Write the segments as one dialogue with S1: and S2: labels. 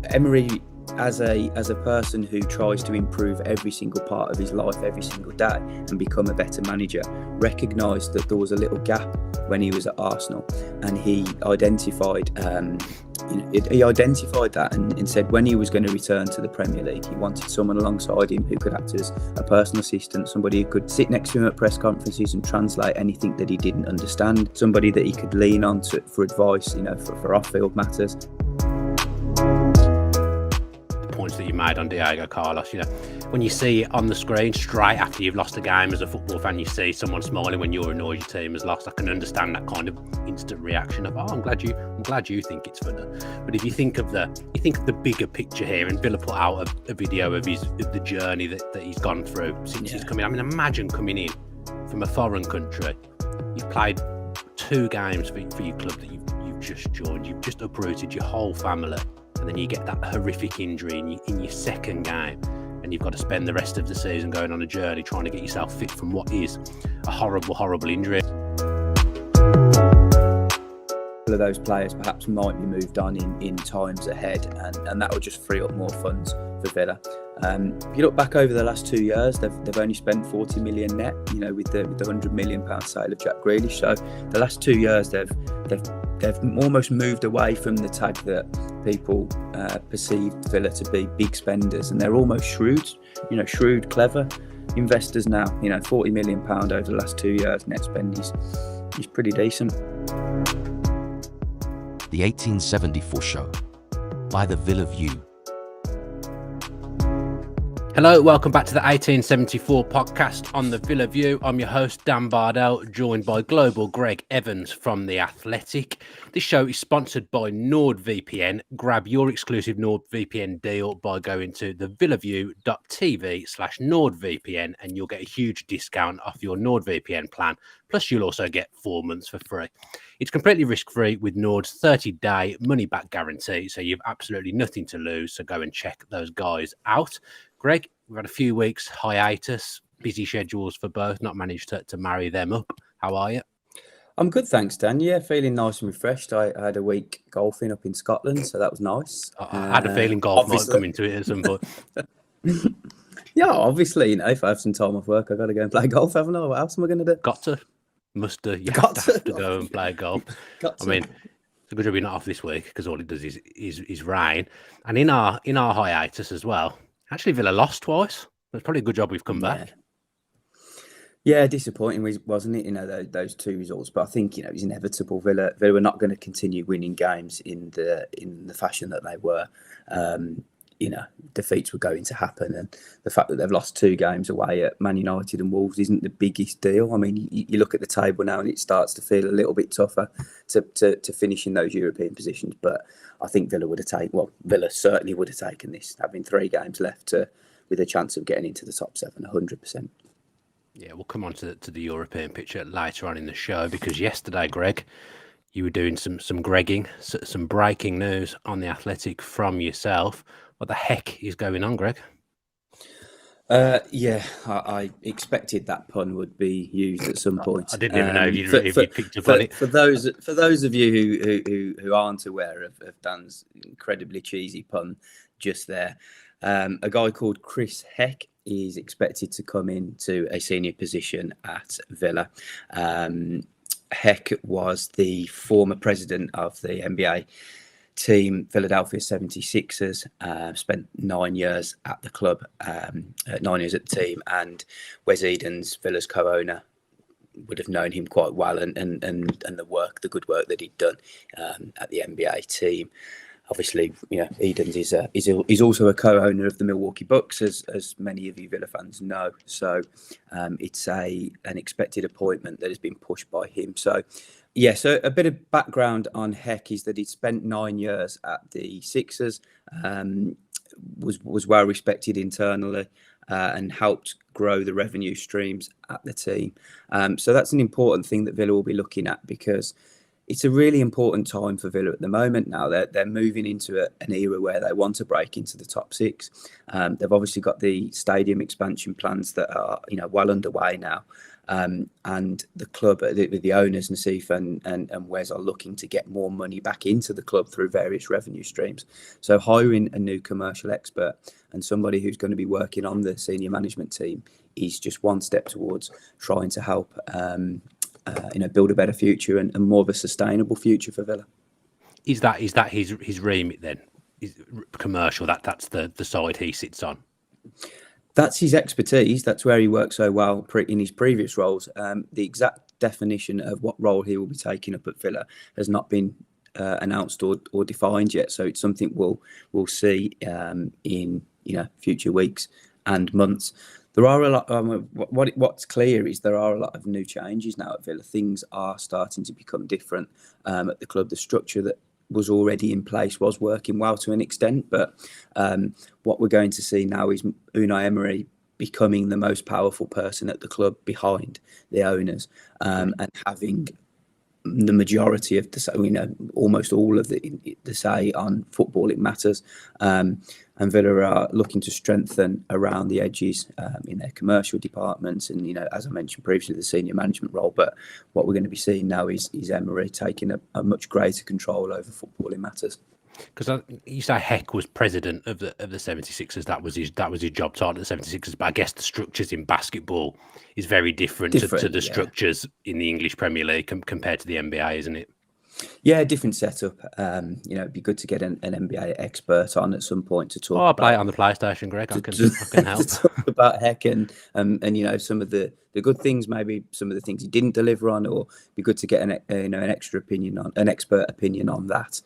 S1: Emery, as a person who tries to improve every single part of his life every single day and become a better manager, recognised that there was a little gap when he was at Arsenal, and he identified that and said when he was going to return to the Premier League, he wanted someone alongside him who could act as a personal assistant, somebody who could sit next to him at press conferences and translate anything that he didn't understand, somebody that he could lean on for advice, for off-field matters.
S2: Points that you made on Diego Carlos, when you see on the screen straight after you've lost a game as a football fan, you see someone smiling when you're annoyed your team has lost. I can understand that kind of instant reaction of, I'm glad you think it's funny. But if you think of the bigger picture here, and Villa put out a video of the journey that he's gone through since he's come in. I mean, imagine coming in from a foreign country. You've played 2 games for your club that you've just joined. You've just uprooted your whole family. And then you get that horrific injury in your second game, and you've got to spend the rest of the season going on a journey trying to get yourself fit from what is a horrible, horrible injury.
S1: Of those players perhaps might be moved on in times ahead, and that will just free up more funds for Villa. If you look back over the last 2 years, they've only spent 40 million net, with the £100 million sale of Jack Grealish. So the last 2 years they've almost moved away from the tag that people perceived Villa to be big spenders, and they're almost shrewd, clever investors now. £40 million over the last 2 years net spend is pretty decent.
S3: The 1874 Show by the Villa View.
S2: Hello, welcome back to the 1874 podcast on the Villa View. I'm your host, Dan Bardell, joined by global Gregg Evans from The Athletic. This show is sponsored by NordVPN. Grab your exclusive NordVPN deal by going to thevillaview.tv/NordVPN, and you'll get a huge discount off your NordVPN plan. Plus, you'll also get 4 months for free. It's completely risk-free with Nord's 30-day money-back guarantee, so you've absolutely nothing to lose. So go and check those guys out. Greg, we've had a few weeks hiatus, busy schedules for both, not managed to marry them up. How are you?
S1: I'm good, thanks, Dan. Yeah, feeling nice and refreshed. I had a week golfing up in Scotland, so that was nice.
S2: I had a feeling golf might come into it at some point.
S1: Yeah, obviously, if I have some time off work, I've got to go and play golf, haven't I? What else am I going to do?
S2: You have to go and play golf. I mean, it's a good job you're not off this week, because all it does is rain. And in our hiatus as well, actually Villa lost twice. It's probably a good job we've come back.
S1: Yeah, disappointing, wasn't it? Those 2 results, but I think it was inevitable. Villa were not going to continue winning games in the fashion that they were. Defeats were going to happen, and the fact that they've lost 2 games away at Man United and Wolves isn't the biggest deal. I mean, you look at the table now and it starts to feel a little bit tougher to finish in those European positions, but I think Villa certainly would have taken this, having 3 games left with a chance of getting into the top 7, 100%.
S2: Yeah, we'll come on to the European picture later on in the show, because yesterday, Greg, you were doing some Gregging, some breaking news on The Athletic from yourself. What the heck is going on, Greg?
S1: I expected that pun would be used at some point.
S2: I didn't even know if you picked up on it.
S1: For those of you who aren't aware of Dan's incredibly cheesy pun just there, a guy called Chris Heck is expected to come into a senior position at Villa. Heck was the former president of the NBA team, Philadelphia 76ers, spent 9 years at the club, 9 years at the team, and Wes Edens, Villa's co-owner, would have known him quite well, and the good work that he'd done at the NBA team. Obviously, Edens is also a co-owner of the Milwaukee Bucks, as many of you Villa fans know. So it's an expected appointment that has been pushed by him. So a bit of background on Heck is that he spent 9 years at the Sixers, was well respected internally, and helped grow the revenue streams at the team. So that's an important thing that Villa will be looking at, because it's a really important time for Villa at the moment now. They're moving into an era where they want to break into the top 6. They've obviously got the stadium expansion plans that are well underway now. and the club, the owners, Nassif and Wes, are looking to get more money back into the club through various revenue streams. So hiring a new commercial expert and somebody who's going to be working on the senior management team is just one step towards trying to help build a better future and more of a sustainable future for Villa.
S2: Is that his remit then? Is commercial? That's the side he sits on.
S1: That's his expertise. That's where he worked so well in his previous roles. The exact definition of what role he will be taking up at Villa has not been announced or defined yet. So it's something we'll see in future weeks and months. There are a lot. What's clear is there are a lot of new changes now at Villa. Things are starting to become different at the club. The structure that was already in place was working well to an extent, but what we're going to see now is Unai Emery becoming the most powerful person at the club behind the owners, and having the majority of the almost all of the say on footballing matters. And Villa are looking to strengthen around the edges in their commercial departments and, as I mentioned previously, the senior management role. But what we're going to be seeing now is Emery taking a much greater control over footballing matters.
S2: Because you say Heck was president of the 76ers. That was his job title at the 76ers. But I guess the structures in basketball is very different to the structures in the English Premier League compared to the NBA, isn't it?
S1: Yeah, different setup. It'd be good to get an NBA expert on at some point to talk.
S2: I'll play it on the PlayStation, Greg. I can help.
S1: To talk about Heck and some of the good things, maybe some of the things he didn't deliver on, or it'd be good to get an expert opinion on that.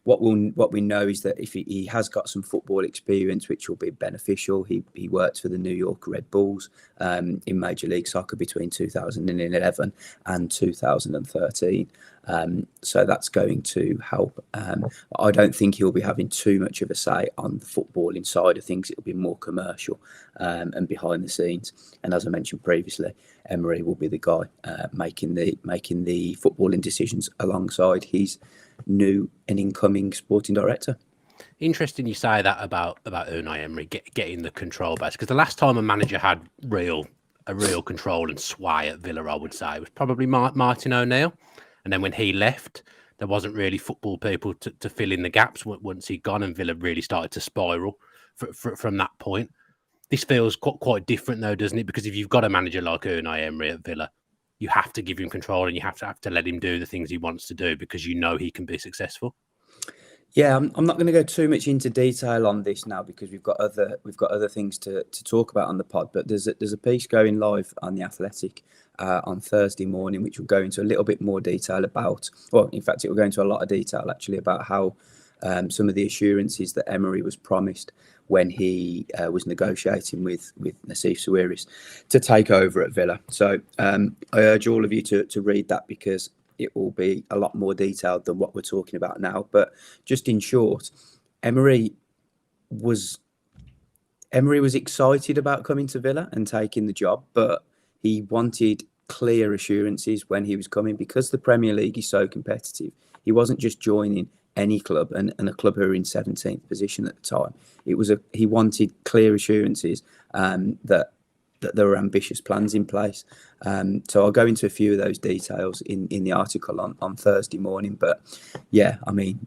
S1: What we know is that if he has got some football experience, which will be beneficial. He worked for the New York Red Bulls in Major League Soccer between 2011 and 2013. So that's going to help. I don't think he'll be having too much of a say on the footballing side of things. It'll be more commercial and behind the scenes. And as I mentioned previously, Emery will be the guy making the footballing decisions alongside his new and incoming sporting director.
S2: Interesting you say that about Unai Emery getting the control back, because the last time a manager had a real control and sway at Villa, I would say, was probably Martin O'Neill. And then when he left, there wasn't really football people to fill in the gaps once he'd gone, and Villa really started to spiral from that point. This feels quite different though, doesn't it? Because if you've got a manager like Unai Emery at Villa, you have to give him control and you have to let him do the things he wants to do because he can be successful.
S1: Yeah, I'm not going to go too much into detail on this now because we've got other things to talk about on the pod. But there's a piece going live on The Athletic on Thursday morning, which will go into a little bit more detail about. Well, in fact, it will go into a lot of detail actually about how some of the assurances that Emery was promised when he was negotiating with Nassif Sawiris to take over at Villa. So I urge all of you to read that because it will be a lot more detailed than what we're talking about now. But just in short, Emery was excited about coming to Villa and taking the job, but he wanted clear assurances when he was coming because the Premier League is so competitive. He wasn't just joining any club and a club who were in 17th position at the time. He wanted clear assurances that there were ambitious plans in place. So I'll go into a few of those details in the article on Thursday morning. But yeah, I mean,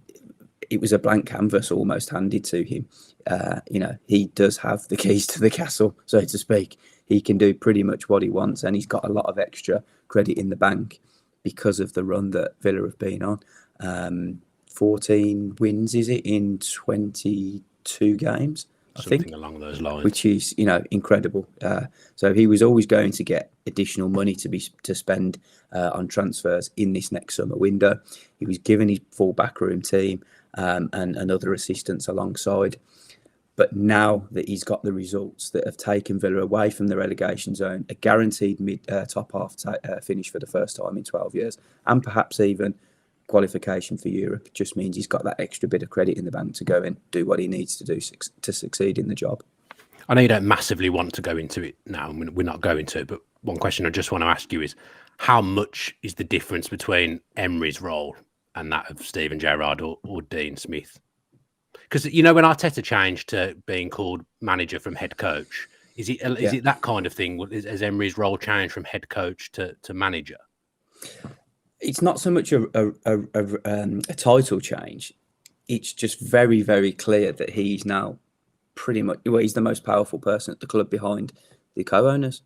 S1: it was a blank canvas almost handed to him. He does have the keys to the castle, so to speak. He can do pretty much what he wants, and he's got a lot of extra credit in the bank because of the run that Villa have been on. 14 wins, is it, in 22 games?
S2: Something along those lines,
S1: which is incredible. So he was always going to get additional money to spend on transfers in this next summer window. He was given his full backroom team and other assistants alongside. But now that he's got the results that have taken Villa away from the relegation zone, a guaranteed top half finish for the first time in 12 years, and perhaps even qualification for Europe, just means he's got that extra bit of credit in the bank to go and do what he needs to do to succeed in the job.
S2: I know you don't massively want to go into it now, and we're not going to, but one question I just want to ask you is, how much is the difference between Emery's role and that of Steven Gerrard or Dean Smith? Because, when Arteta changed to being called manager from head coach, Is it that kind of thing? Has Emery's role changed from head coach to manager?
S1: It's not so much a title change. It's just very, very clear that he's now pretty much, well, he's the most powerful person at the club behind the co-owners.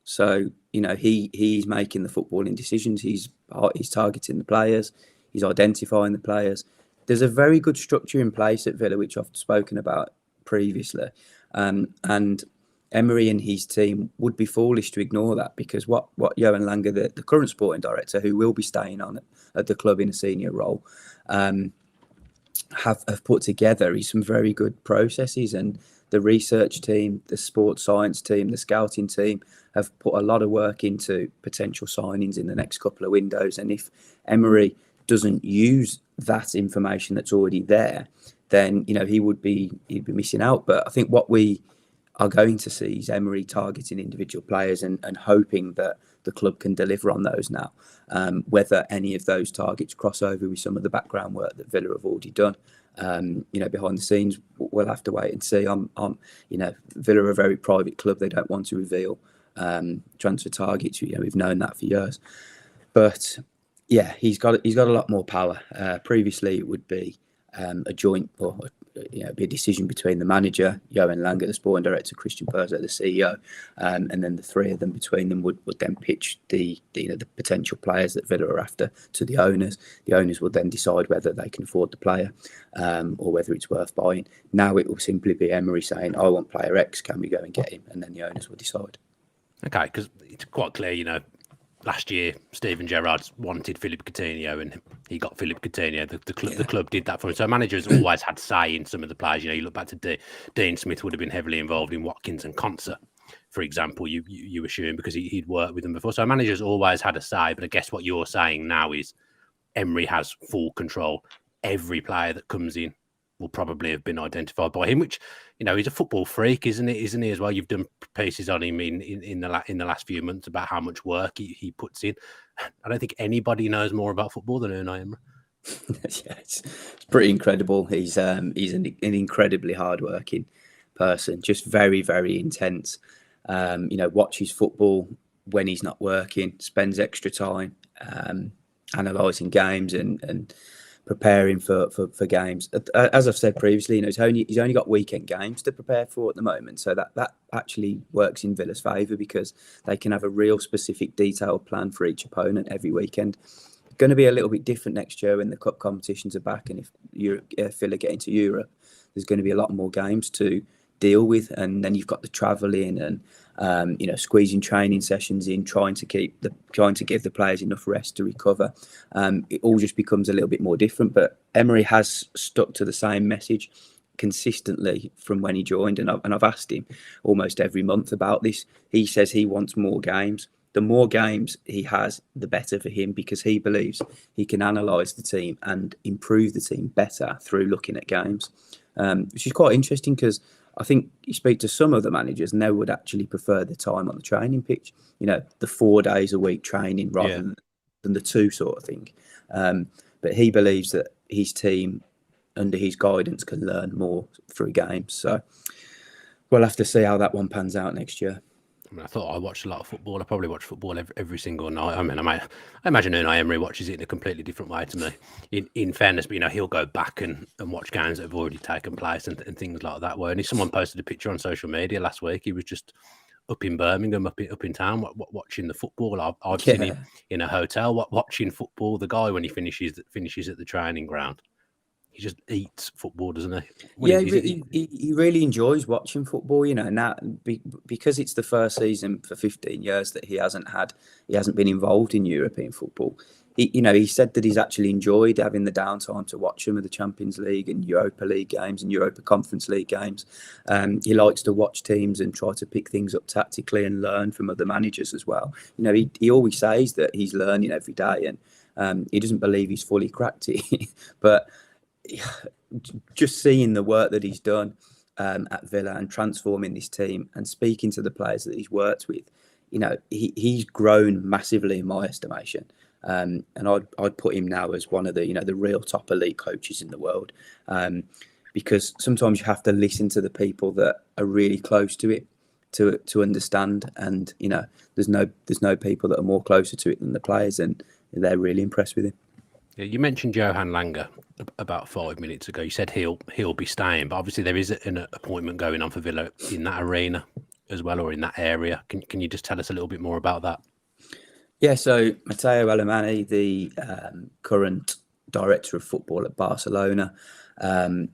S1: So, he's making the footballing decisions. He's targeting the players. He's identifying the players. There's a very good structure in place at Villa, which I've spoken about previously. And Emery and his team would be foolish to ignore that, because what Johan Langer, the current sporting director, who will be staying on at the club in a senior role, have put together is some very good processes. And the research team, the sports science team, the scouting team have put a lot of work into potential signings in the next couple of windows. And if Emery doesn't use that information that's already there, then he'd be missing out. But I think what we are going to see is Emery targeting individual players and hoping that the club can deliver on those now. Whether any of those targets cross over with some of the background work that Villa have already done, behind the scenes, we'll have to wait and see. Villa are a very private club; they don't want to reveal transfer targets. We've known that for years. But yeah, he's got a lot more power. Previously, it would be a joint or be a decision between the manager, Johan Langer, the sporting director, Christian Perzer, the CEO, and then the three of them between them would then pitch the potential players that Villa are after to the owners. The owners would then decide whether they can afford the player or whether it's worth buying. Now it will simply be Emery saying, "I want player X, can we go and get him?" And then the owners will decide.
S2: Okay, because it's quite clear, last year, Steven Gerrard wanted Philippe Coutinho, and he got Philippe Coutinho. The club did that for him. So managers always had say in some of the players. You look back to Dean Smith would have been heavily involved in Watkins and Konsa, for example. You assume because he'd worked with them before. So managers always had a say. But I guess what you're saying now is Emery has full control. Every player that comes in will probably have been identified by him, which, he's a football freak, isn't he, as well? You've done pieces on him in the last few months about how much work he puts in. I don't think anybody knows more about football than Unai Emery.
S1: Yeah, it's pretty incredible. He's an incredibly hardworking person, just very, very intense. Watches football when he's not working, spends extra time analysing games and preparing for games. As I've said previously, he's only got weekend games to prepare for at the moment, so that actually works in Villa's favour, because they can have a real specific, detailed plan for each opponent every weekend. Going to be a little bit different next year when the cup competitions are back, and if Villa get into Europe, there's going to be a lot more games to deal with, and then you've got the travelling and squeezing training sessions in, trying to give the players enough rest to recover. It all just becomes a little bit more different. But Emery has stuck to the same message consistently from when he joined, and I've asked him almost every month about this. He says he wants more games. The more games he has, the better for him, because he believes he can analyse the team and improve the team better through looking at games, which is quite interesting, because I think you speak to some of the managers and they would actually prefer the time on the training pitch, the 4 days a week training rather than the 2 sort of thing. But he believes that his team, under his guidance, can learn more through games. So we'll have to see how that one pans out next year.
S2: I thought I watched a lot of football. I probably watch football every single night. I imagine Unai Emery watches it in a completely different way to me. In fairness, but he'll go back and watch games that have already taken place and things like that. And if someone posted a picture on social media last week, he was just up in Birmingham, up in town, watching the football. I've seen him in a hotel watching football. The guy, when he finishes at the training ground, he just eats football, doesn't he?
S1: He really enjoys watching football, now because it's the first season for 15 years that he hasn't been involved in European football. He said that he's actually enjoyed having the downtime to watch some of the Champions League and Europa League games and Europa Conference League games. He likes to watch teams and try to pick things up tactically and learn from other managers as well. He always says that he's learning every day, and he doesn't believe he's fully cracked it, but just seeing the work that he's done at Villa and transforming this team and speaking to the players that he's worked with, he's grown massively in my estimation. And I'd put him now as one of the real top elite coaches in the world, because sometimes you have to listen to the people that are really close to it to understand. And there's no people that are more closer to it than the players, and they're really impressed with him.
S2: Yeah, you mentioned Johan Langer about 5 minutes ago. You said he'll be staying, but obviously there is an appointment going on for Villa in that arena as well, or in that area. Can you just tell us a little bit more about that?
S1: Yeah, so Matteo Alemany, the current director of football at Barcelona,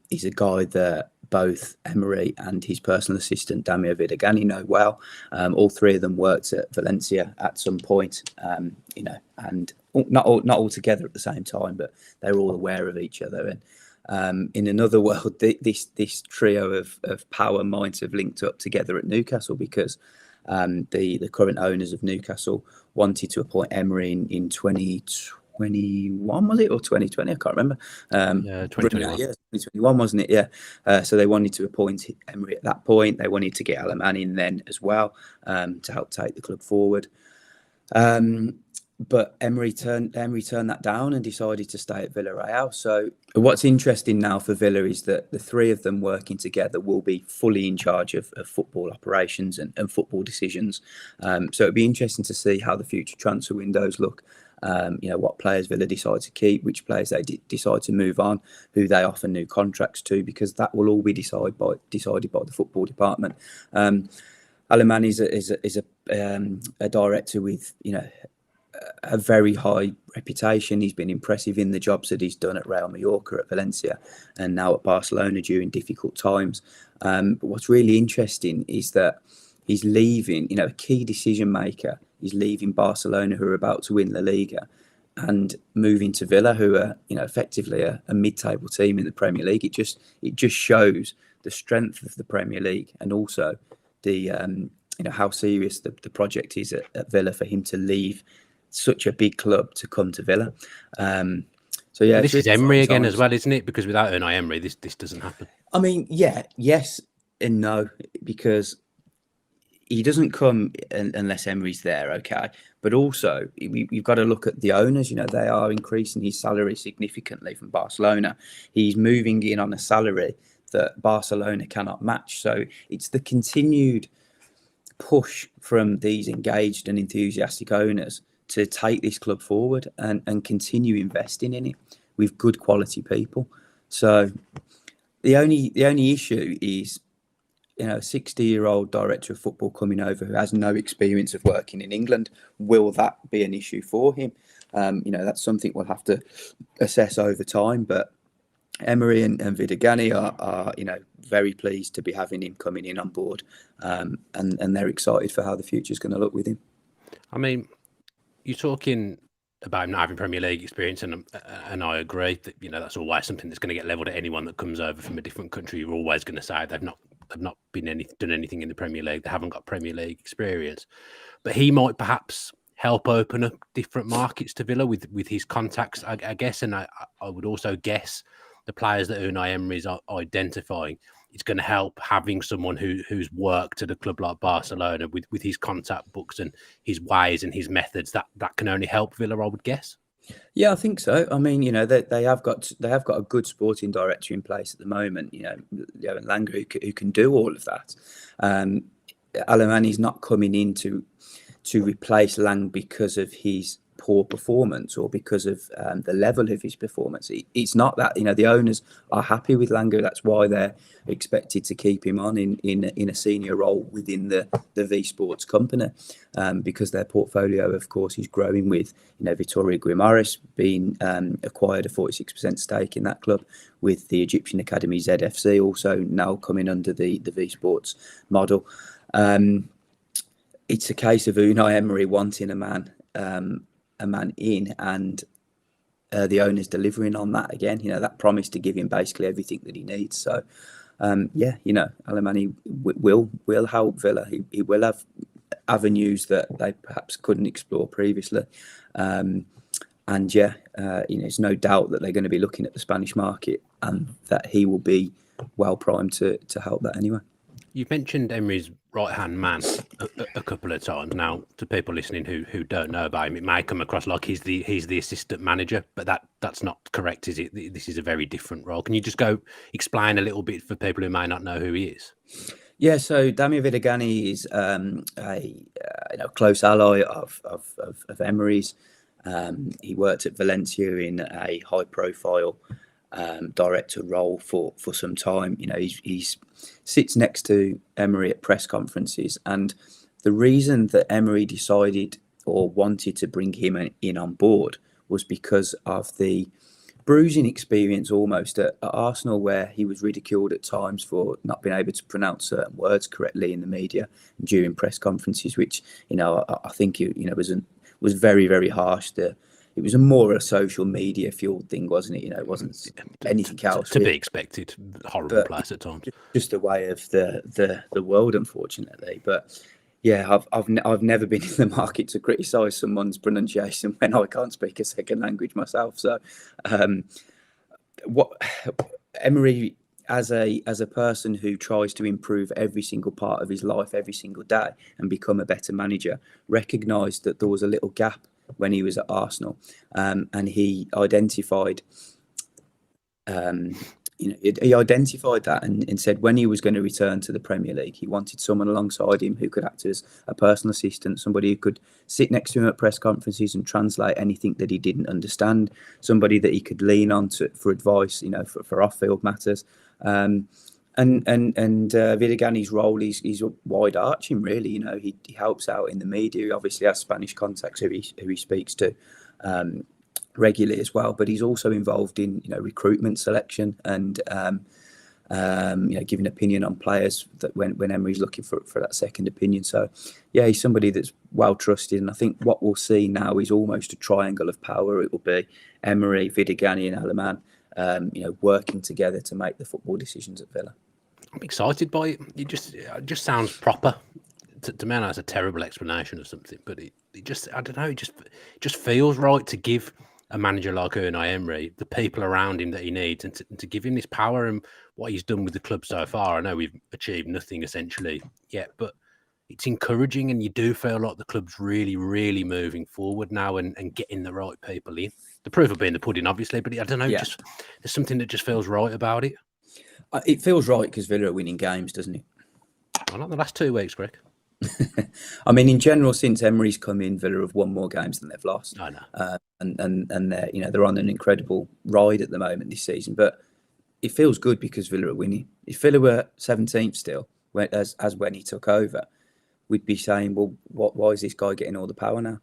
S1: is a guy that both Emery and his personal assistant Damir Vidagani know well. All three of them worked at Valencia at some point, and not all together at the same time, but they were all aware of each other. And in another world, this trio of power minds have linked up together at Newcastle, because the current owners of Newcastle wanted to appoint Emery in 2021, was it, or 2020? I can't remember.
S2: 2021.
S1: Yeah, 2021, wasn't it? Yeah. So they wanted to appoint Emery at that point. They wanted to get Alemany in then as well, to help take the club forward. But Emery turned that down and decided to stay at Villarreal. So what's interesting now for Villa is that the three of them working together will be fully in charge of football operations and football decisions. So it'll be interesting to see how the future transfer windows look. What players Villa decide to keep, which players they decide to move on, who they offer new contracts to, because that will all be decided by the football department. Alemany is a director with a very high reputation. He's been impressive in the jobs that he's done at Real Mallorca, at Valencia, and now at Barcelona during difficult times. But what's really interesting is that he's leaving, a key decision maker. He's leaving Barcelona, who are about to win La Liga, and moving to Villa, who are, effectively a mid-table team in the Premier League. It just shows the strength of the Premier League, and also the how serious the project is at Villa for him to leave such a big club to come to Villa. So yeah,
S2: this is Emery again as well, isn't it? Because without Unai Emery, this doesn't happen.
S1: I mean, yes and no, because he doesn't come unless Emery's there, okay? But also, you've got to look at the owners. They are increasing his salary significantly from Barcelona. He's moving in on a salary that Barcelona cannot match. So it's the continued push from these engaged and enthusiastic owners to take this club forward and continue investing in it with good quality people. So the only issue is, a 60-year-old director of football coming over who has no experience of working in England. Will that be an issue for him? That's something we'll have to assess over time. But Emery and Vidagani are very pleased to be having him coming in on board, and they're excited for how the future is going to look with him.
S2: I mean, you're talking about him not having Premier League experience, and I agree that that's always something that's going to get levelled at anyone that comes over from a different country. You're always going to say they've not done anything in the Premier League. They haven't got Premier League experience, but he might perhaps help open up different markets to Villa with his contacts, I guess. And I would also guess the players that Unai Emery is identifying, it's going to help having someone who's worked at a club like Barcelona with his contact books and his ways and his methods. That can only help Villa, I would guess.
S1: Yeah, I think so. I mean, they have got a good sporting director in place at the moment. Langer who can do all of that. Alemany's not coming in to replace Lang because of his poor performance or because of the level of his performance. It's not that. The owners are happy with Langer. That's why they're expected to keep him on in a senior role within the V Sports company, because their portfolio, of course, is growing with Vittorio Guimaraes being acquired a 46% stake in that club, with the Egyptian academy ZFC also now coming under the V Sports model. It's a case of Unai Emery wanting a man in, and the owners delivering on that again. That promise to give him basically everything that he needs. So, Alemany will help Villa. He will have avenues that they perhaps couldn't explore previously. It's no doubt that they're going to be looking at the Spanish market, and that he will be well primed to help that anyway.
S2: You've mentioned Emery's right-hand man a couple of times. Now, to people listening who don't know about him, it may come across like he's the assistant manager, but that's not correct, is it? This is a very different role. Can you just go explain a little bit for people who may not know who he is?
S1: Yeah, so Damir Vidagani is a close ally of Emery's. He worked at Valencia in a high-profile director role for some time. He's sits next to Emery at press conferences, and the reason that Emery decided or wanted to bring him in on board was because of the bruising experience almost at Arsenal, where he was ridiculed at times for not being able to pronounce certain words correctly in the media during press conferences, which I think was very, very harsh. It was more a social media fueled thing, wasn't it? It wasn't anything else.
S2: To be expected. Horrible place at times.
S1: Just a way of the world, unfortunately. But yeah, I've never been in the market to criticise someone's pronunciation when I can't speak a second language myself. So, what Emery, as a person who tries to improve every single part of his life every single day and become a better manager, recognised that there was a little gap when he was at Arsenal, and he identified. He identified that and said when he was going to return to the Premier League, he wanted someone alongside him who could act as a personal assistant, somebody who could sit next to him at press conferences and translate anything that he didn't understand, somebody that he could lean on for advice, for off-field matters. And Vidagani's role is wide-arching, really. He helps out in the media. He obviously has Spanish contacts who he speaks to regularly as well, but he's also involved in recruitment selection and giving opinion on players that when Emery's looking for that second opinion. So yeah, he's somebody that's well trusted, and I think what we'll see now is almost a triangle of power. It will be Emery, Vidagani and Alaman working together to make the football decisions at Villa.
S2: I'm excited by it. It just sounds proper. To me, that's a terrible explanation of something, but it just, I don't know, it just feels right to give a manager like Unai Emery the people around him that he needs, and to give him this power and what he's done with the club so far. I know we've achieved nothing essentially yet, but it's encouraging, and you do feel like the club's really, really moving forward now and getting the right people in. The proof will be in the pudding, obviously, but I don't know, just there's something that just feels right about it.
S1: It feels right because Villa are winning games, doesn't it?
S2: Well, not the last 2 weeks, Greg.
S1: I mean, in general, since Emery's come in, Villa have won more games than they've lost.
S2: I know,
S1: and they're on an incredible ride at the moment this season. But it feels good because Villa are winning. If Villa were 17th still, as when he took over, we'd be saying, well, why is this guy getting all the power now?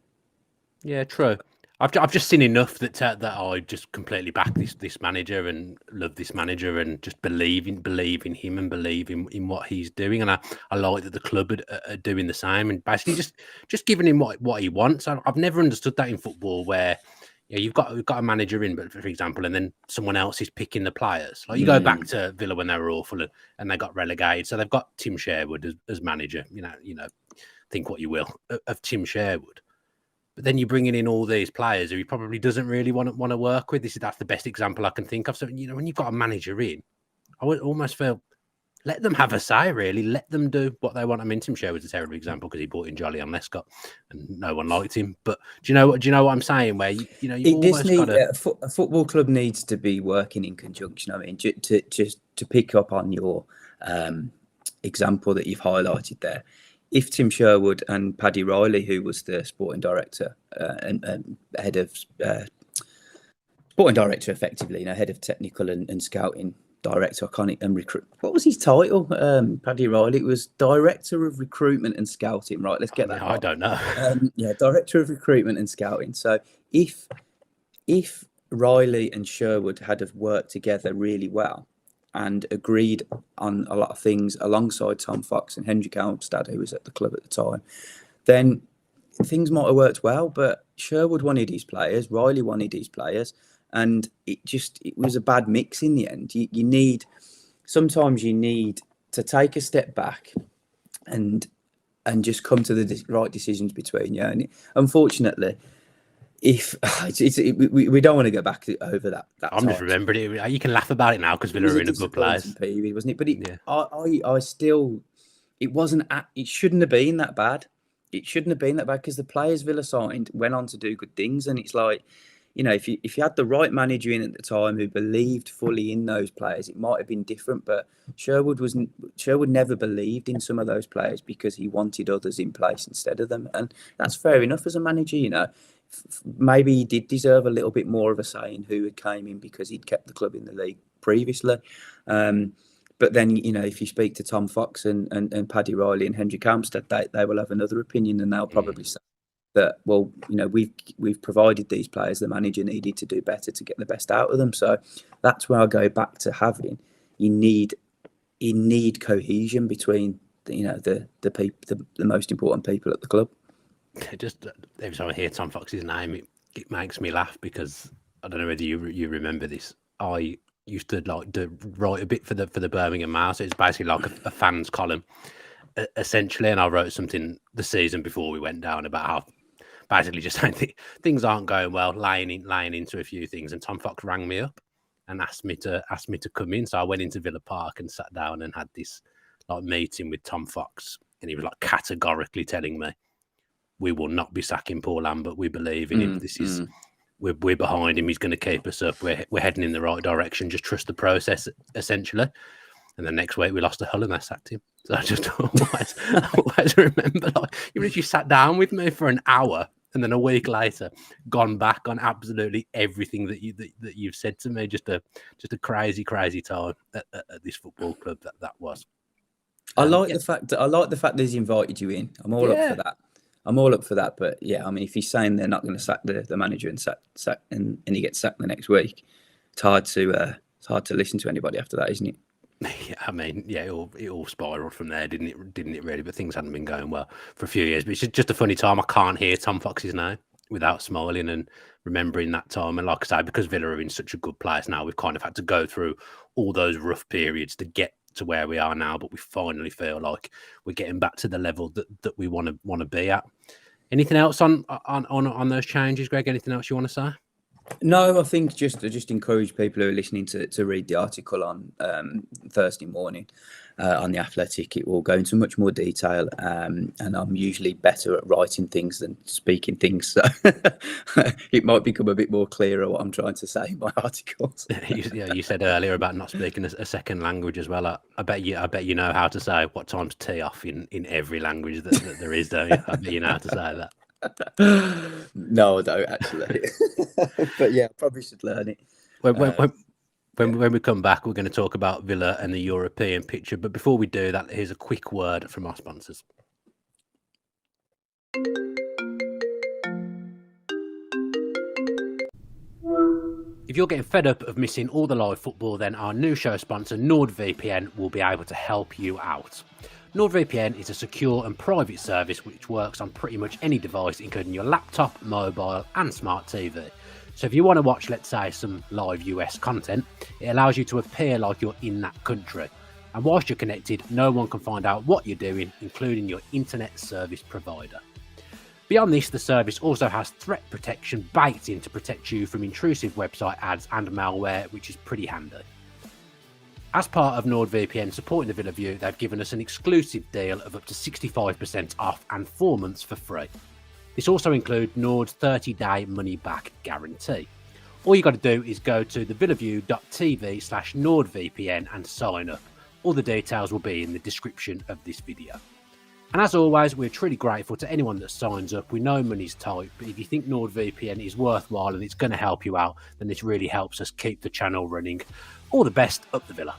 S2: Yeah, true. I've just seen enough that I just completely back this manager and love this manager and just believe in him and believe in what he's doing. And I like that the club are doing the same and basically just giving him what he wants. I've never understood that in football where you've got a manager in, but for example, and then someone else is picking the players. Like you go back to Villa when they were awful and they got relegated, so they've got Tim Sherwood as manager. Think what you will of Tim Sherwood. But then you're bringing in all these players who he probably doesn't really want to work with. That's the best example I can think of. So, when you've got a manager in, I would almost feel, let them have a say, really. Let them do what they want. I mean, Tim Sherwood's a terrible example because he brought in Jolyon Lescott and no one liked him. But do you know what I'm saying? Where, you've almost got to...
S1: A football club needs to be working in conjunction. I mean, to pick up on your example that you've highlighted there, if Tim Sherwood and Paddy Riley, who was the sporting director and head of sporting director, effectively, head of technical and scouting director, what was his title? Paddy Riley was director of recruitment and scouting. Right, let's get that.
S2: I don't know.
S1: Director of recruitment and scouting. So if Riley and Sherwood had have worked together really well and agreed on a lot of things alongside Tom Fox and Hendrik Almstad, who was at the club at the time, then things might have worked well. But Sherwood wanted his players, Riley wanted his players, and it was a bad mix in the end. Sometimes you need to take a step back and just come to the right decisions between you. And unfortunately, we don't want to go back over that.
S2: I'm just remembering it. You can laugh about it now because Villa are in a good place,
S1: period, wasn't it? But I still, it wasn't. It shouldn't have been that bad. It shouldn't have been that bad because the players Villa signed went on to do good things, and it's like, if you had the right manager in at the time who believed fully in those players, it might have been different. But Sherwood never believed in some of those players because he wanted others in place instead of them, and that's fair enough as a manager. Maybe he did deserve a little bit more of a say in who came in because he'd kept the club in the league previously. But then, if you speak to Tom Fox and Paddy Riley and Hendrik Armstead, they will have another opinion, and they'll probably say that, well, we've provided these players the manager needed to do better to get the best out of them. So that's where I go back to having you need cohesion between the most important people at the club.
S2: Just every time I hear Tom Fox's name, it makes me laugh because I don't know whether you remember this. I used to write a bit for the Birmingham Mail, so it's basically like a fans column essentially, and I wrote something the season before we went down about how basically just saying things aren't going well, laying into a few things, and Tom Fox rang me up and asked me to come in. So I went into Villa Park and sat down and had this meeting with Tom Fox, and he was categorically telling me, we will not be sacking Paul Lambert. We believe in him. This is we're behind him. He's going to keep us up. We're heading in the right direction. Just trust the process, essentially. And the next week we lost to Hull and they sacked him. So I just always remember, you literally sat down with me for an hour, and then a week later, gone back on absolutely everything that you've said to me. Just a crazy time at this football club that was.
S1: I like the fact that he's invited you in. I'm all up for that. But if he's saying they're not going to sack the manager and sack and he gets sacked the next week, it's hard to listen to anybody after that, isn't it?
S2: Yeah, it all spiraled from there, didn't it really? But things hadn't been going well for a few years. But it's just a funny time. I can't hear Tom Fox's name without smiling and remembering that time. And like I say, because Villa are in such a good place now, we've kind of had to go through all those rough periods to get to where we are now. But we finally feel like we're getting back to the level that we want to be at. Anything else on those changes, Greg? Anything else you want to say?
S1: No, I think just encourage people who are listening to read the article on Thursday morning on The Athletic. It will go into much more detail, and I'm usually better at writing things than speaking things, so it might become a bit more clearer what I'm trying to say in my articles.
S2: You said earlier about not speaking a second language as well. I bet you know how to say what time's tea off in every language that there is, don't you? I bet you know how to say that.
S1: No, I don't actually. But yeah, probably should learn it.
S2: When we come back, we're going to talk about Villa and the European picture. But before we do that, here's a quick word from our sponsors. If you're getting fed up of missing all the live football, then our new show sponsor, NordVPN, will be able to help you out. NordVPN is a secure and private service which works on pretty much any device, including your laptop, mobile and smart TV. So if you want to watch, let's say, some live US content, it allows you to appear like you're in that country. And whilst you're connected, no one can find out what you're doing, including your internet service provider. Beyond this, the service also has threat protection baked in to protect you from intrusive website ads and malware, which is pretty handy. As part of NordVPN supporting the Villa View, they've given us an exclusive deal of up to 65% off and 4 months for free. This also includes Nord's 30-day money-back guarantee. All you got to do is go to thevillaview.tv/NordVPN and sign up. All the details will be in the description of this video. And as always, we're truly grateful to anyone that signs up. We know money's tight, but if you think NordVPN is worthwhile and it's going to help you out, then this really helps us keep the channel running. All the best, up the Villa.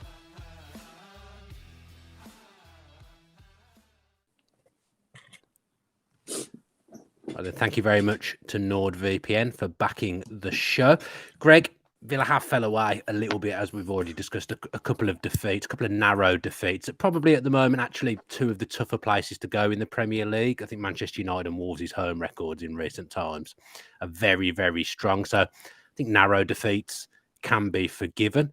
S2: Thank you very much to NordVPN for backing the show. Greg, Villa have fell away a little bit, as we've already discussed, a couple of defeats, a couple of narrow defeats. Probably at the moment, actually, two of the tougher places to go in the Premier League. I think Manchester United and Wolves' home records in recent times are very, very strong. So I think narrow defeats can be forgiven.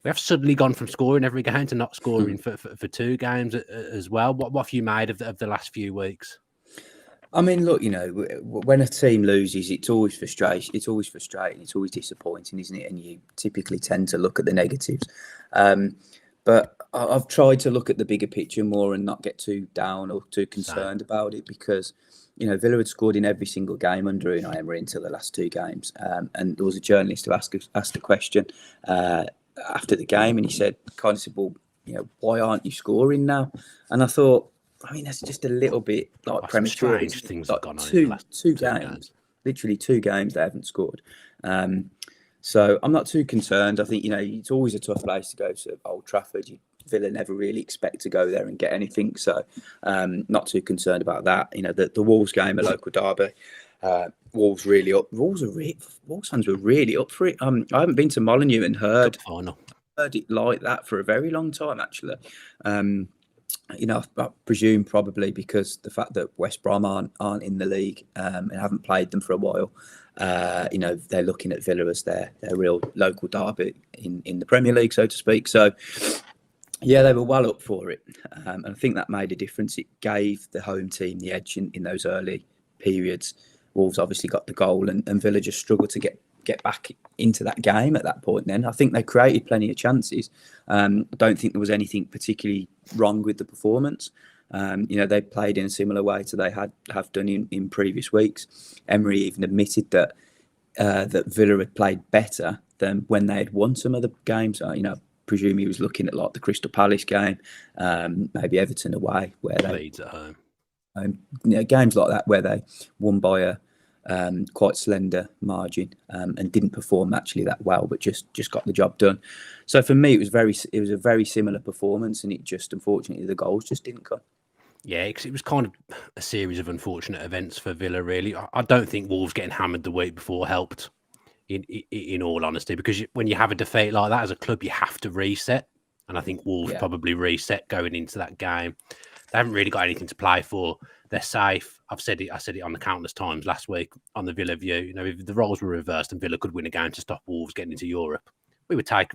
S2: We have suddenly gone from scoring every game to not scoring for 2 games as well. What have you made of the last few weeks?
S1: I mean, look, when a team loses, it's always frustrating. It's always disappointing, isn't it? And you typically tend to look at the negatives. But I've tried to look at the bigger picture more and not get too down or too concerned about it, because Villa had scored in every single game under Unai Emery until the last 2 games. And there was a journalist who asked a question after the game, and he said, well, why aren't you scoring now? And I thought, that's just a little bit like premature.
S2: Strange things
S1: like
S2: have gone on in the last
S1: two games. Literally 2 games they haven't scored. So I'm not too concerned. I think, it's always a tough place to go to Old Trafford. Villa never really expect to go there and get anything. So not too concerned about that. The Wolves game, a local derby, Wolves really up. Wolves fans were really up for it. I haven't been to Molineux and heard it like that for a very long time, actually. I presume probably because the fact that West Brom aren't in the league and haven't played them for a while. They're looking at Villa as their real local derby in the Premier League, so to speak. So, yeah, they were well up for it. And I think that made a difference. It gave the home team the edge in those early periods. Wolves obviously got the goal and Villa just struggled to get back into that game at that point. Then I think they created plenty of chances. I don't think there was anything particularly wrong with the performance. They played in a similar way to they have done in previous weeks. Emery even admitted that Villa had played better than when they had won some of the games. Presume he was looking at like the Crystal Palace game, maybe Everton away, where they
S2: Leeds at home.
S1: Games like that where they won by a quite slender margin and didn't perform actually that well, but just got the job done. So for me, it was a very similar performance, and it just unfortunately the goals just didn't come.
S2: Yeah, it was kind of a series of unfortunate events for Villa. Really, I don't think Wolves getting hammered the week before helped. In all honesty, because when you have a defeat like that as a club, you have to reset, and I think Wolves probably reset going into that game. They haven't really got anything to play for. They're safe. I said it on the countless times last week on the Villa View. If the roles were reversed and Villa could win a game to stop Wolves getting into Europe, we would take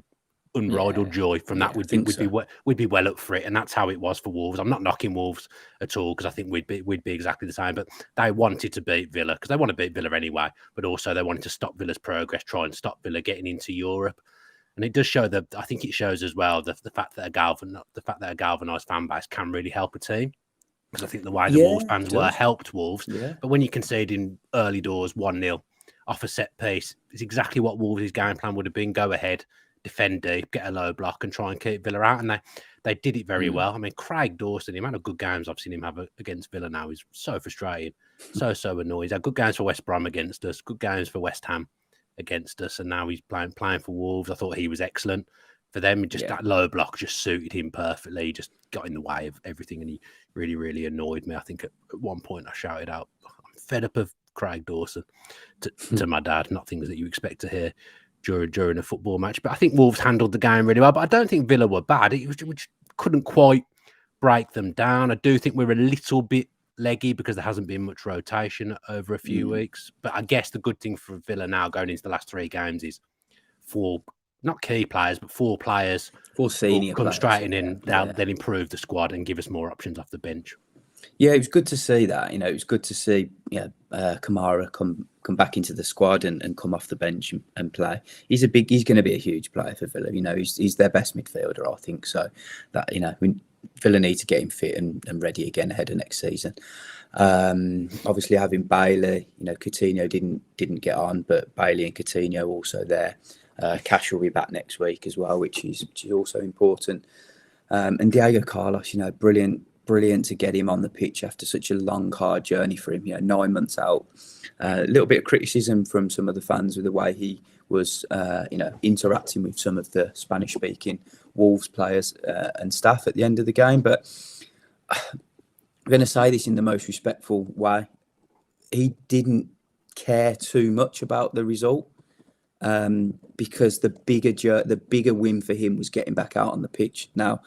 S2: unbridled joy from that. We'd be well up for it, and that's how it was for Wolves. I'm not knocking Wolves at all because I think we'd be exactly the same. But they wanted to beat Villa because they want to beat Villa anyway. But also they wanted to stop Villa's progress, try and stop Villa getting into Europe. And it does show that. I think it shows as well the fact that a galvanised fan base can really help a team. Because I think the way the Wolves fans were helped Wolves. Yeah. But when you concede in early doors 1-0 off a set piece, it's exactly what Wolves' game plan would have been. Go ahead, defend deep, get a low block and try and keep Villa out. And they did it very well. I mean, Craig Dawson, the amount of good games I've seen him have against Villa now is so frustrating, so annoying. He's had good games for West Brom against us, good games for West Ham against us, and now he's playing for Wolves. I thought he was excellent. For them, that low block just suited him perfectly. He just got in the way of everything, and he really, really annoyed me. I think at one point I shouted out, "I'm fed up of Craig Dawson" to my dad. Not things that you expect to hear during a football match. But I think Wolves handled the game really well. But I don't think Villa were bad. We couldn't quite break them down. I do think we're a little bit leggy because there hasn't been much rotation over a few weeks. But I guess the good thing for Villa now going into the last 3 games is 4, not key players, but 4 players.
S1: 4 senior
S2: come
S1: players.
S2: Straight in, they'll improve the squad and give us more options off the bench.
S1: Yeah, it was good to see that. It was good to see Kamara come back into the squad and come off the bench and play. He's going to be a huge player for Villa. He's their best midfielder, I think. So that Villa need to get him fit and ready again ahead of next season. Obviously, having Bailey, Coutinho didn't get on, but Bailey and Coutinho also there. Cash will be back next week as well, which is also important. And Diego Carlos, brilliant to get him on the pitch after such a long, hard journey for him. 9 months out. A little bit of criticism from some of the fans with the way he was, interacting with some of the Spanish-speaking Wolves players and staff at the end of the game. But I'm going to say this in the most respectful way. He didn't care too much about the result because the bigger win for him was getting back out on the pitch. Now,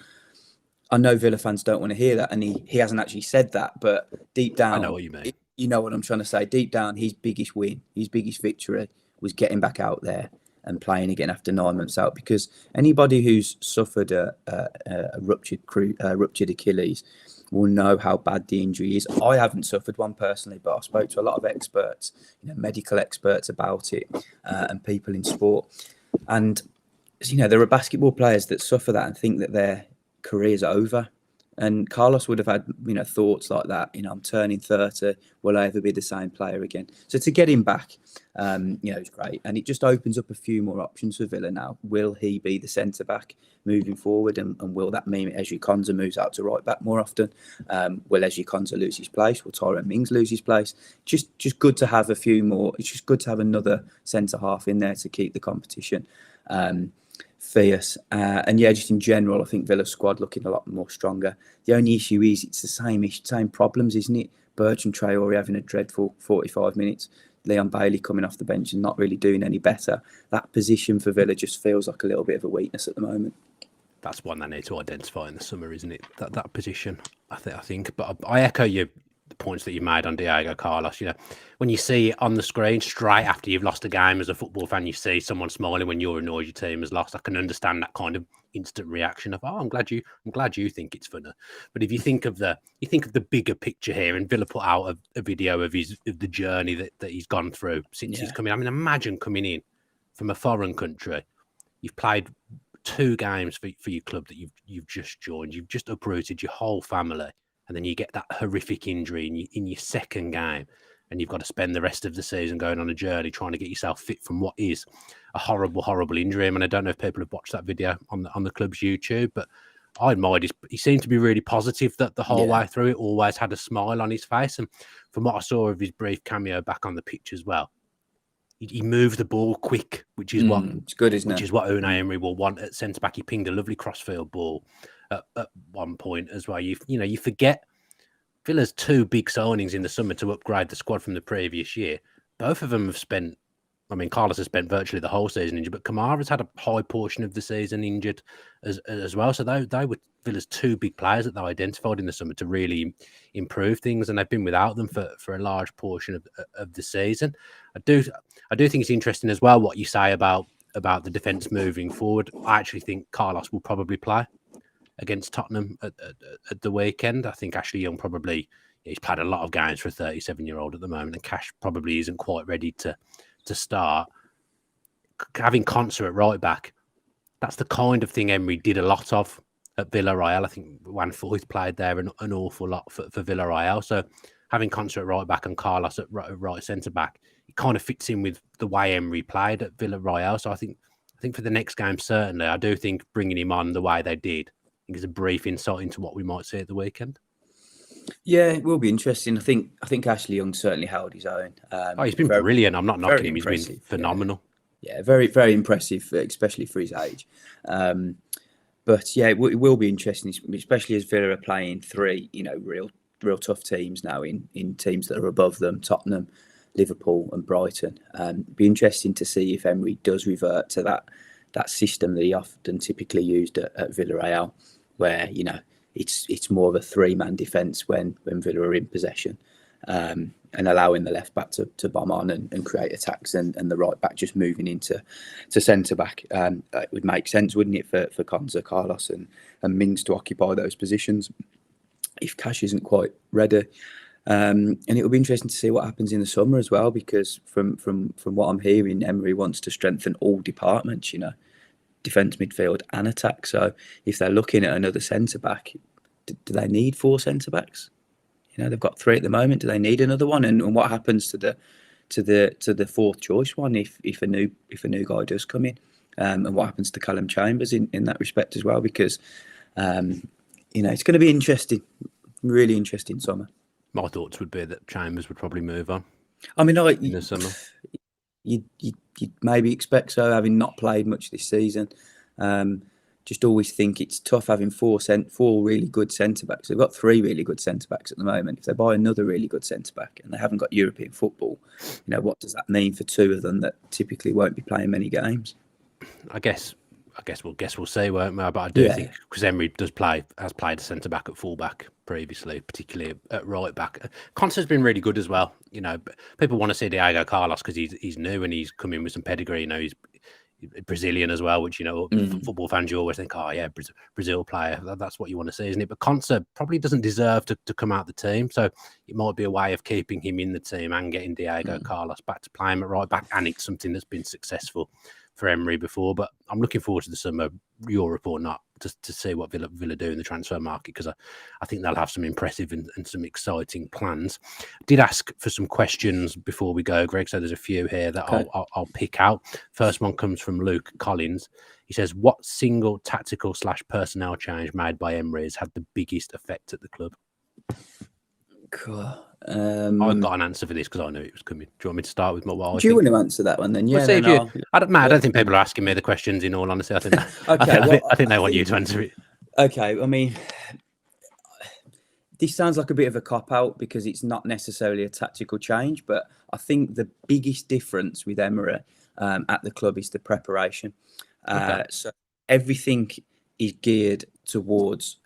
S1: I know Villa fans don't want to hear that, and he hasn't actually said that, but deep down,
S2: I know what you mean.
S1: You know what I'm trying to say. Deep down, his biggest win, his biggest victory was getting back out there and playing again after 9 months out. Because anybody who's suffered a ruptured Achilles will know how bad the injury is. I haven't suffered one personally, but I spoke to a lot of experts, medical experts about it, and people in sport. And there are basketball players that suffer that and think that their career's over. And Carlos would have had, thoughts like that. I'm turning 30. Will I ever be the same player again? So to get him back, it's great. And it just opens up a few more options for Villa now. Will he be the centre-back moving forward? And will that mean Ezri Konsa moves out to right-back more often? Will Ezri Konsa lose his place? Will Tyrone Mings lose his place? Just good to have a few more. It's just good to have another centre-half in there to keep the competition fierce. And just in general, I think Villa's squad looking a lot more stronger. The only issue is it's the same problems, isn't it? Bertrand Traore having a dreadful 45 minutes. Leon Bailey coming off the bench and not really doing any better. That position for Villa just feels like a little bit of a weakness at the moment.
S2: That's one they need to identify in the summer, isn't it? That position, I think. But I echo the points that you made on Diego Carlos. When you see on the screen straight after you've lost a game as a football fan, you see someone smiling when you're annoyed your team has lost. I can understand that kind of instant reaction of, "Oh, I'm glad you think it's funny." But if you think of the bigger picture here, and Villa put out a video of the journey that he's gone through since he's come in. I mean, imagine coming in from a foreign country. You've played 2 games for your club that you've just joined. You've just uprooted your whole family. And then you get that horrific injury in your second game, and you've got to spend the rest of the season going on a journey trying to get yourself fit from what is a horrible, horrible injury. I mean, I don't know if people have watched that video on the club's YouTube, but I admired he seemed to be really positive that the whole way through it, always had a smile on his face. And from what I saw of his brief cameo back on the pitch as well, he moved the ball quick, which is
S1: it's good, isn't it?
S2: Which is what Unai Emery will want at centre back. He pinged a lovely crossfield ball at one point as well. You forget Villa's 2 big signings in the summer to upgrade the squad from the previous year. Both of them have spent. I mean, Carlos has spent virtually the whole season injured, but Kamara's had a high portion of the season injured as well. So they were Villa's 2 big players that they identified in the summer to really improve things, and they've been without them for a large portion of the season. I do think it's interesting as well what you say about the defence moving forward. I actually think Carlos will probably play against Tottenham at the weekend. I think Ashley Young he's played a lot of games for a 37-year-old at the moment, and Cash probably isn't quite ready to start. Having Konsa at right back, that's the kind of thing Emery did a lot of at Villarreal. I think Juan Foyth played there an awful lot for Villarreal. So having Konsa at right back and Carlos at right centre back, it kind of fits in with the way Emery played at Villarreal. So I think for the next game, certainly, I do think bringing him on the way they did, is a brief insight into what we might see at the weekend.
S1: Yeah, it will be interesting. I think Ashley Young certainly held his own.
S2: He's been brilliant. I'm not knocking him. He's been phenomenal.
S1: Yeah, very, very impressive, especially for his age. But yeah, it will be interesting, especially as Villa are playing 3, real tough teams now in teams that are above them: Tottenham, Liverpool, and Brighton. It'd be interesting to see if Emery does revert to that system that he often typically used at Villarreal, where it's more of a 3-man defence when Villa are in possession, and allowing the left back to bomb on and create attacks, and the right back just moving into centre back. It would make sense, wouldn't it, for Konsa, Carlos, and Mings to occupy those positions if Cash isn't quite ready. And it will be interesting to see what happens in the summer as well, because from what I'm hearing, Emery wants to strengthen all departments, defence, midfield and attack. So if they're looking at another centre-back, do they need 4 centre-backs? They've got 3 at the moment. Do they need another one? And what happens to the fourth choice one if a new guy does come in? And what happens to Callum Chambers in that respect as well? Because it's going to be interesting, really interesting summer.
S2: My thoughts would be that Chambers would probably move on.
S1: I mean,
S2: in the summer,
S1: you'd maybe expect so, having not played much this season. Just always think it's tough having 4 really good centre-backs. They've got 3 really good centre-backs at the moment. If they buy another really good centre-back and they haven't got European football, what does that mean for 2 of them that typically won't be playing many games?
S2: I guess we'll see, won't we? But I do think, because Emery has played a centre-back at full-back previously, particularly at right-back. Konsa's been really good as well. People want to see Diego Carlos because he's new and he's come in with some pedigree. He's Brazilian as well, which, football fans, you always think, oh yeah, Brazil player. That's what you want to see, isn't it? But Konsa probably doesn't deserve to come out the team. So it might be a way of keeping him in the team and getting Diego Carlos back to play him at right back. And it's something that's been successful for Emery before. But I'm looking forward to the summer, your report, not to see what Villa do in the transfer market, because I think they'll have some impressive and some exciting plans. Did ask for some questions before we go, Greg, so there's a few here that
S1: Okay.
S2: I'll pick out. First one comes from Luke Collins. He says, what single tactical / personnel change made by Emery has had the biggest effect at the club?
S1: Cool.
S2: I've got an answer for this because I knew it was coming. Do you want me to start with what I
S1: Do you
S2: think?
S1: want to answer that one then? Yeah,
S2: We'll see if
S1: no,
S2: I don't think people are asking me the questions, in all honesty. I think I think they want you to answer it.
S1: Okay, I mean, this sounds like a bit of a cop-out because it's not necessarily a tactical change, but I think the biggest difference with Emery at the club is the preparation. So everything is geared towards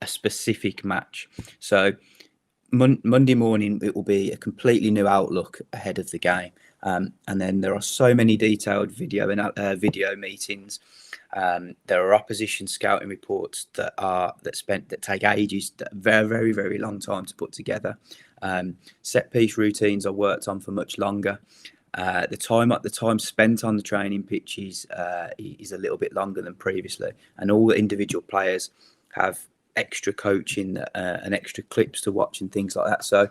S1: a specific match. So Monday morning, it will be a completely new outlook ahead of the game. And then there are so many detailed video meetings. There are opposition scouting reports that take ages, that very, very, very long time to put together. Set piece routines are worked on for much longer. The time spent on the training pitches is a little bit longer than previously, and all the individual players have extra coaching and extra clips to watch and things like that. So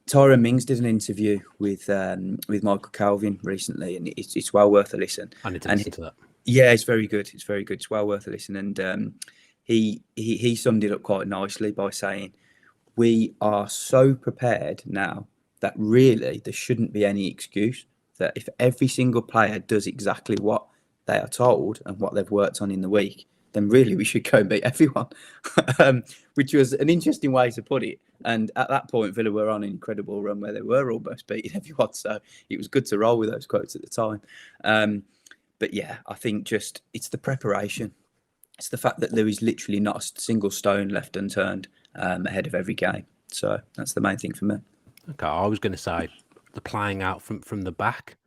S1: Tyrone Mings did an interview with Michael Calvin recently, and it's well worth a listen.
S2: I need to listen to that.
S1: Yeah, it's very good. It's very good. It's well worth a listen. And he summed it up quite nicely by saying, we are so prepared now that really there shouldn't be any excuse, that if every single player does exactly what they are told and what they've worked on in the week, then really we should go and beat everyone, which was an interesting way to put it. And at that point, Villa were on an incredible run where they were almost beating everyone. So it was good to roll with those quotes at the time. But yeah, I think it's the preparation. It's the fact that there is literally not a single stone left unturned ahead of every game. So that's the main thing for me.
S2: Okay, I was going to say the playing out from the back.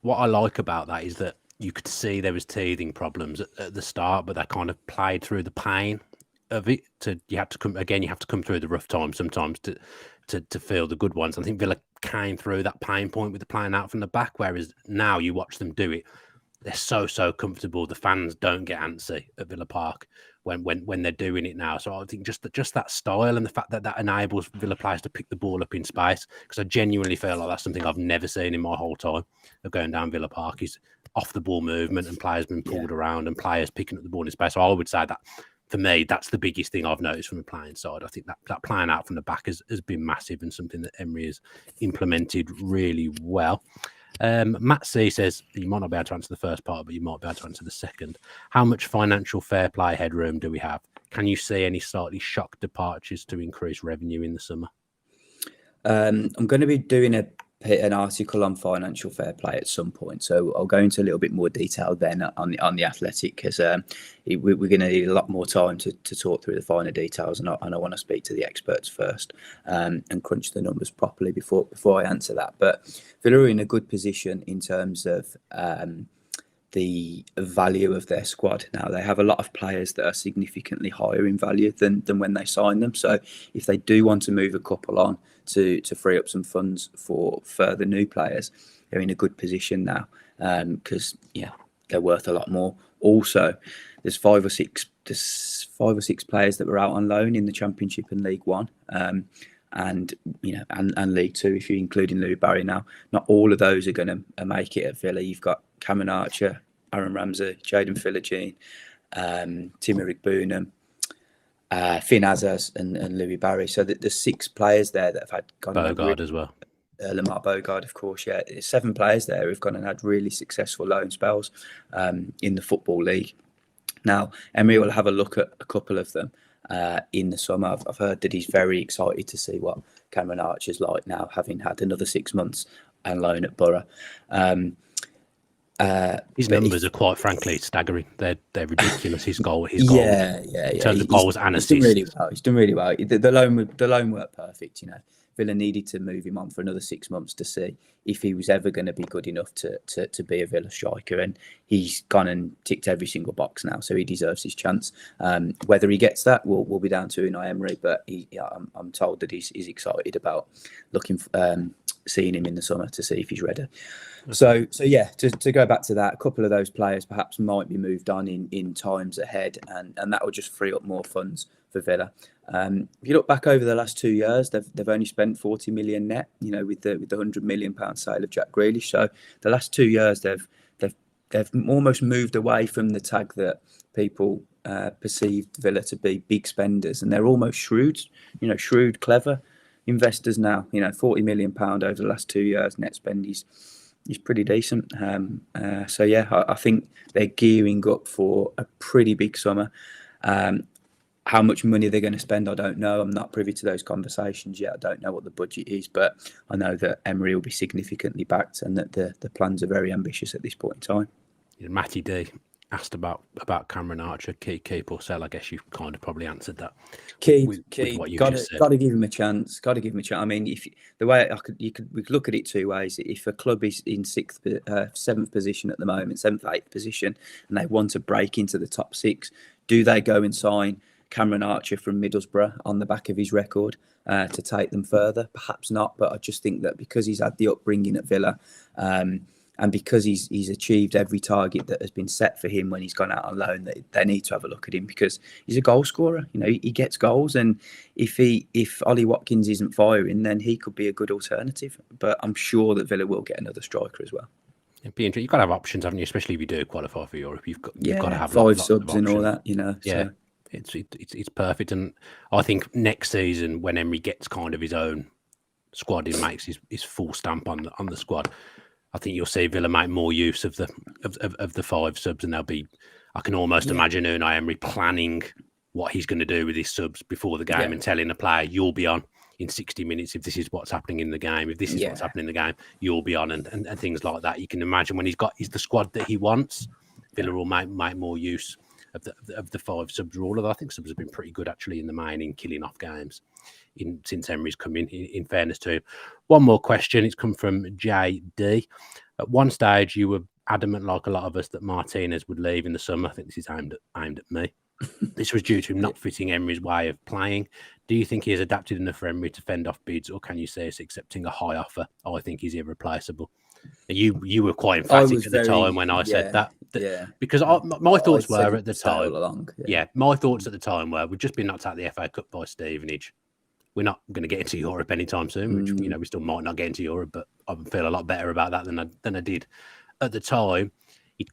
S2: What I like about that is that you could see there was teething problems at the start, but they kind of played through the pain of it. You have to come through the rough times sometimes to feel the good ones. I think Villa came through that pain point with the playing out from the back, whereas now you watch them do it, they're so comfortable. The fans don't get antsy at Villa Park when they're doing it now. So I think just that style and the fact that enables Villa players to pick the ball up in space, because I genuinely feel like that's something I've never seen in my whole time of going down Villa Park, is off the ball movement and players being pulled around and players picking up the ball in space. So I would say that for me, that's the biggest thing I've noticed from the playing side. I think that playing out from the back has been massive and something that Emery has implemented really well. Matt C says, you might not be able to answer the first part, but you might be able to answer the second. How much financial fair play headroom do we have? Can you see any slightly shock departures to increase revenue in the summer? I'm going to be doing an article on financial fair play at some point, so I'll go into a little bit more detail then on the Athletic, because we're going to need a lot more time to talk through the finer details, and I want to speak to the experts first and crunch the numbers properly before I answer that. But Villa are in a good position in terms of the value of their squad. Now, they have a lot of players that are significantly higher in value than when they sign them. So if they do want to move a couple on to free up some funds for further new players, they're in a good position now, because they're worth a lot more. Also, there's five or six players that were out on loan in the Championship and League One, and League Two, if you're including Louis Barry now. Not all of those are going to make it at Villa. You've got Cameron Archer, Aaron Ramsey, Jayden Philogene, Tim-Eric Boonham, Finn Azaz and Louis Barry. So there's 6 players there that have had Bogard as well.
S1: Lamar Bogard, of course. Yeah, there's 7 players there who've gone and had really successful loan spells in the Football League. Now, Emery will have a look at a couple of them in the summer. I've heard that he's very excited to see what Cameron Archer's like now, having had another 6 months on loan at Borough.
S2: His numbers are quite frankly staggering. They're ridiculous. His goal. In terms of goals and assists.
S1: He's done really well. The loan worked perfect. Villa needed to move him on for another 6 months to see if he was ever going to be good enough to be a Villa striker, and he's gone and ticked every single box now, so he deserves his chance. Whether he gets that will be down to Unai Emery, but I'm told that he's excited about seeing him in the summer to see if he's ready. So yeah, to go back to that, a couple of those players perhaps might be moved on in times ahead, and that will just free up more funds for Villa. If you look back over the last 2 years, they've only spent 40 million net, with the £100 million sale of Jack Grealish. So the last 2 years they've almost moved away from the tag that people perceived Villa to be big spenders, and they're almost shrewd, clever investors now. £40 million over the last 2 years net spend is pretty decent. So yeah, I think they're gearing up for a pretty big summer. How much money they're going to spend, I don't know. I'm not privy to those conversations yet. I don't know what the budget is, but I know that Emery will be significantly backed and that the plans are very ambitious at this point in time.
S2: Matty D asked about Cameron Archer, keep or sell. I guess you kind of probably answered that.
S1: Keep.
S2: What you
S1: Got to give him a chance. Got to give him a chance. I mean, we could look at it two ways. If a club is in seventh position at the moment, 7th, 8th position, and they want to break into the top 6, do they go and sign Cameron Archer from Middlesbrough on the back of his record to take them further? Perhaps not, but I just think that because he's had the upbringing at Villa, and because he's achieved every target that has been set for him when he's gone out on loan, they need to have a look at him because he's a goal scorer. He gets goals, and if Ollie Watkins isn't firing, then he could be a good alternative. But I'm sure that Villa will get another striker as well.
S2: It'd be interesting. You've got to have options, haven't you? Especially if you do qualify for Europe, you've got to have
S1: 5 subs and all that.
S2: Yeah.
S1: So.
S2: It's perfect, and I think next season when Emery gets kind of his own squad, he makes his full stamp on the squad. I think you'll see Villa make more use of the 5 subs, and they'll be. I can almost imagine Unai Emery planning what he's going to do with his subs before the game and telling the player, "You'll be on in 60 minutes if this is what's happening in the game. If this is what's happening in the game, you'll be on," and things like that. You can imagine when he's the squad that he wants, Villa will make more use of the 5 subs rule. Although I think subs have been pretty good actually in the main in killing off games since Emery's come in fairness to him. One more question. It's come from JD. At one stage, you were adamant, like a lot of us, that Martinez would leave in the summer. I think this is aimed at me. This was due to him not fitting Emery's way of playing. Do you think he has adapted enough for Emery to fend off bids, or can you see us accepting a high offer? I think he's irreplaceable. You were quite emphatic at the time when I said that. Because my thoughts were at the time. My thoughts at the time were we've just been knocked out of the FA Cup by Stevenage. We're not going to get into Europe anytime soon, which we still might not get into Europe, but I feel a lot better about that than I did at the time.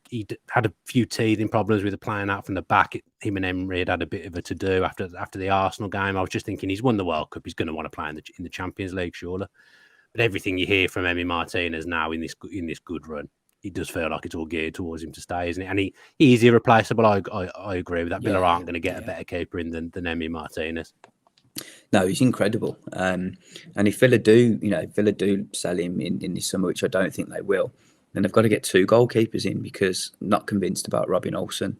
S2: He had a few teething problems with the playing out from the back. Him and Emery had a bit of a to-do after the Arsenal game. I was just thinking he's won the World Cup. He's going to want to play in the Champions League, surely. But everything you hear from Emi Martinez now in this good run, it does feel like it's all geared towards him to stay, isn't it? And he is irreplaceable. I agree with that. Villa aren't going to get a better keeper in than Emi Martinez.
S1: No, he's incredible. And if Villa do sell him in this summer, which I don't think they will, then they've got to get 2 goalkeepers in because I'm not convinced about Robin Olsen.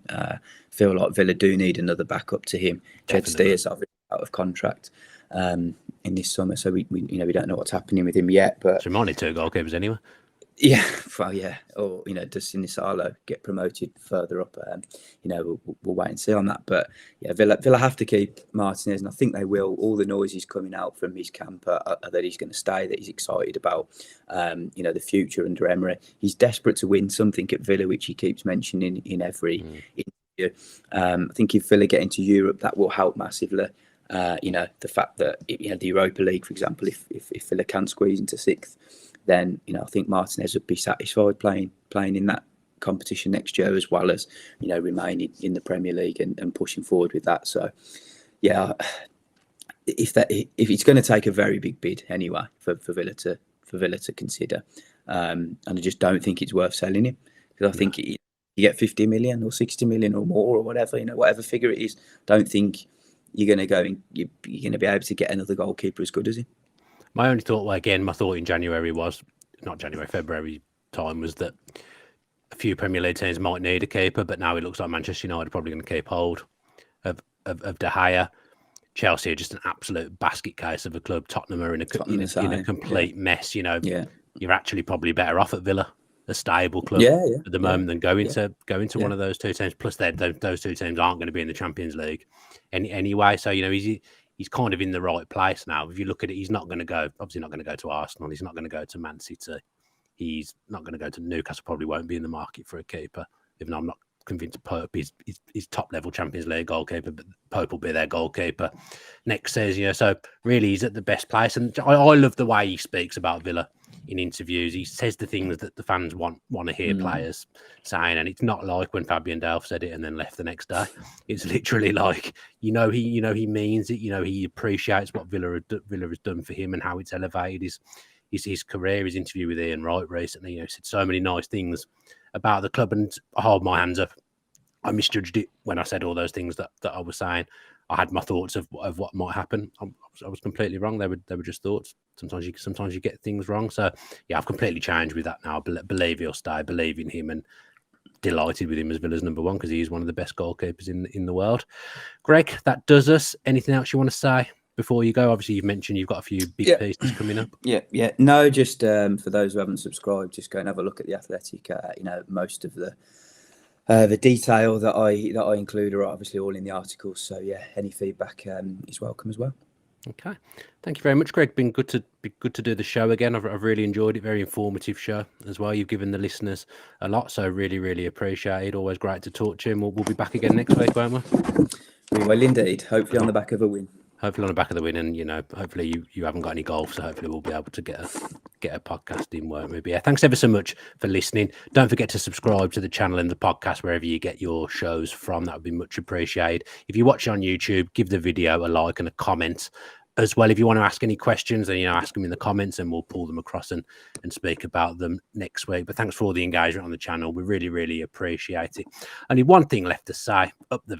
S1: Feel like Villa do need another backup to him. Jed Steers out of contract in this summer, so we don't know what's happening with him yet. But
S2: so we might need 2 goalkeepers anyway.
S1: Yeah, well, yeah, or does Sinisalo get promoted further up? We'll wait and see on that. But yeah, Villa have to keep Martinez, and I think they will. All the noises coming out from his camp are that he's going to stay, that he's excited about, the future under Emery. He's desperate to win something at Villa, which he keeps mentioning in every interview. I think if Villa get into Europe, that will help massively. The fact that the Europa League, for example, if Villa can squeeze into 6th. Then I think Martinez would be satisfied playing in that competition next year, as well as remaining in the Premier League and pushing forward with that. So yeah, if it's going to take a very big bid anyway for Villa to consider, and I just don't think it's worth selling him, because I think you get 50 million or 60 million or more or whatever, whatever figure it is. Don't think you're going to go and you're going to be able to get another goalkeeper as good as him.
S2: My only thought, my thought in February time was that a few Premier League teams might need a keeper, but now it looks like Manchester United are probably going to keep hold of De Gea. Chelsea are just an absolute basket case of a club. Tottenham are in a complete mess. You're actually probably better off at Villa, a stable club at the moment, than going to one of those 2 teams. Plus, those 2 teams aren't going to be in the Champions League anyway. So he's kind of in the right place now. If you look at it, he's not going to go, obviously not going to go to Arsenal. He's not going to go to Man City. He's not going to go to Newcastle, probably won't be in the market for a keeper, even though I'm not convinced Pope is top level Champions League goalkeeper, but Pope will be their goalkeeper next season. So really he's at the best place. And I love the way he speaks about Villa in interviews. He says the things that the fans want to hear players saying, and it's not like when Fabian Delph said it and then left the next day. It's literally like, he means it. He appreciates what Villa has done for him and how it's elevated his career. His interview with Ian Wright recently, said so many nice things about the club, and I hold my hands up. I misjudged it when I said all those things that I was saying. I had my thoughts of what might happen. I was completely wrong. They were just thoughts. Sometimes you get things wrong. So yeah, I've completely changed with that now. I believe he'll stay. Believe in him, and delighted with him as Villa's number one because he is one of the best goalkeepers in the world. Greg, that does us. Anything else you want to say before you go? Obviously, you've mentioned you've got a few big pieces coming up.
S1: Yeah. No, just for those who haven't subscribed, just go and have a look at the Athletic. Most of the detail that I include are obviously all in the articles. So yeah, any feedback is welcome as well.
S2: Okay, thank you very much, Greg. Been good to do the show again. I've really enjoyed it. Very informative show as well. You've given the listeners a lot, so really appreciate it. Always great to talk to you. And we'll be back again next week, won't we?
S1: We will indeed. Hopefully on the back of a win.
S2: Hopefully on the back of the win, and hopefully you haven't got any golf, so hopefully we'll be able to get a podcast in, won't we? But yeah, thanks ever so much for listening. Don't forget to subscribe to the channel and the podcast wherever you get your shows from. That would be much appreciated. If you watch on YouTube, give the video a like and a comment as well. If you want to ask any questions, then ask them in the comments, and we'll pull them across and speak about them next week. But thanks for all the engagement on the channel. We really appreciate it. Only one thing left to say: up the